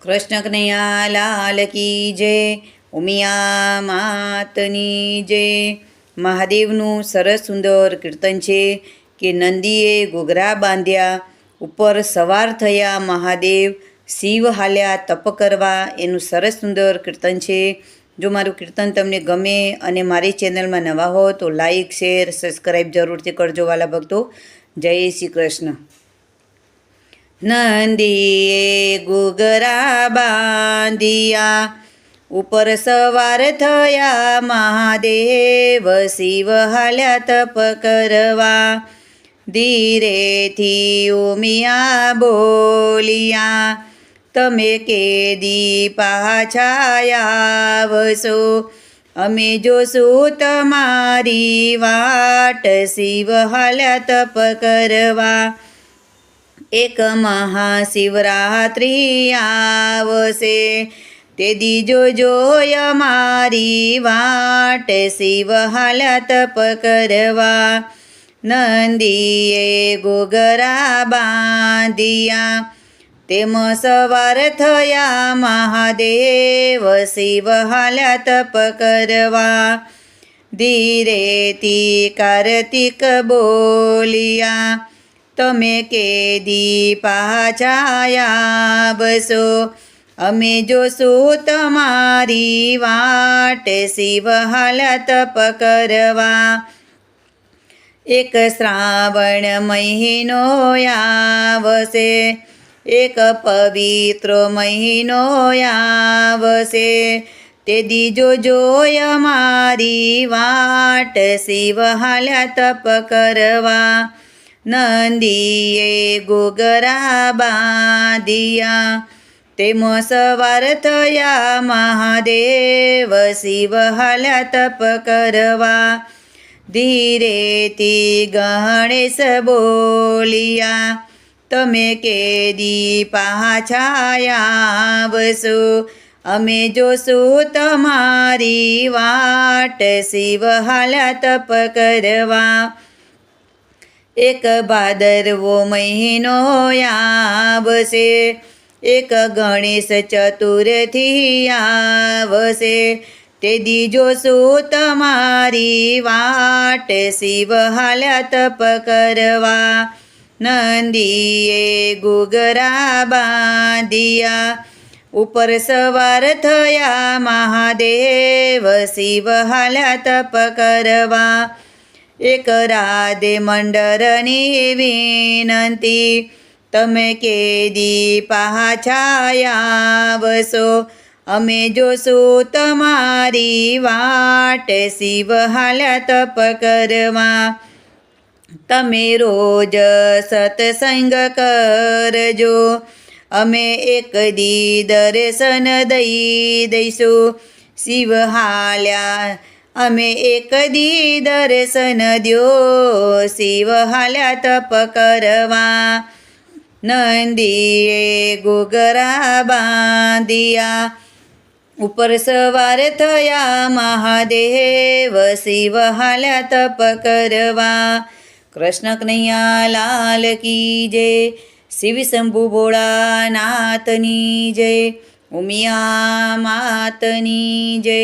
કૃષ્ણ કનૈયા લાલ કી જય, ઉમિયા માતની જય। મહાદેવનું સરસ સુંદર કીર્તન છે કે નંદીએ ઘૂઘરા બાંધ્યા, ઉપર સવાર થયા મહાદેવ, શિવ હાલ્યા તપ કરવા, એનું સરસ સુંદર કીર્તન છે। જો મારું કીર્તન તમને ગમે અને મારી ચેનલમાં નવા હો તો લાઈક શેર સબસ્ક્રાઈબ જરૂરથી કરજો વાલા ભક્તો। જય શ્રી કૃષ્ણ। નંદીએ ઘૂઘરા બાંધિયા, ઉપર સવાર થયા મહાદેવ, શિવ હાલ્યા તપ કરવા। ધીરેથી ઉમિયા બોલિયા, તમે કેદી પાછા આવશો, અમે જોશું તમારી વાટ, શિવ હાલ્યા તપ કરવા। એક મહાશિવરાત્રિ આવશે, તે દીજો જોય મારી વાટ, શિવ હાલ્યા તપ કરવા। નંદીએ ઘૂઘરા બાંધિયા, તેમ સવાર થયા મહાદેવ, શિવ હાલ્યા તપ કરવા। ધીરેથી કાર્તિક બોલિયા, તમે કેદી પાછા આવશો, અમે જોશું તમારી વાટ, શિવ હાલ્યા તપ કરવા। એક શ્રાવણ મહિનો આવશે, એક પવિત્ર મહિનો આવશે, તે દીજો જોય મારી વાટ, શિવ હાલ્યા તપ કરવા। નંદીએ ઘૂઘરા બાંધિયા, તેમ સવાર થયા મહાદેવ, શિવ હાલ્યા તપ કરવા। ધીરેથી ગણેશ બોલિયા, તમે કેદી પાછા આવશો, અમે જોશું તમારી વાટ, શિવ હાલ્યા તપ કરવા। એક ભાદરવો મહિનો આવશે, એક ગણેશ ચતુર્થી આવશે, તે દીજો શું તમારી વાટ, શિવ હાલ્યા તપ કરવા। નંદીએ ઘૂઘરા બાંધિયા, ઉપર સવાર થયા મહાદેવ, શિવ હાલ્યા તપ કરવા। એક રાધે મંડળની વિનંતી, તમે કેદી પાછા આવશો, અમે જોશું તમારી વાટ, શિવ હાલ્યા તપ કરવા। તમે રોજ સત્સંગ કરજો, અમે એક દી દર્શન દઈશું, શિવ હાલ્યા અમે એક દી દર્શન દ્યો, શિવ હાલ્યા તપ કરવા। નંદીએ ઘૂઘરા બાંધિયા, ઉપર સવાર થયા મહાદેવ, શિવ હાલ્યા તપ કરવા। કૃષ્ણ કનૈયા લાલ કી જય, શિવ શંભુ ભોળાનાથની જય, ઉમિયા માતની જય।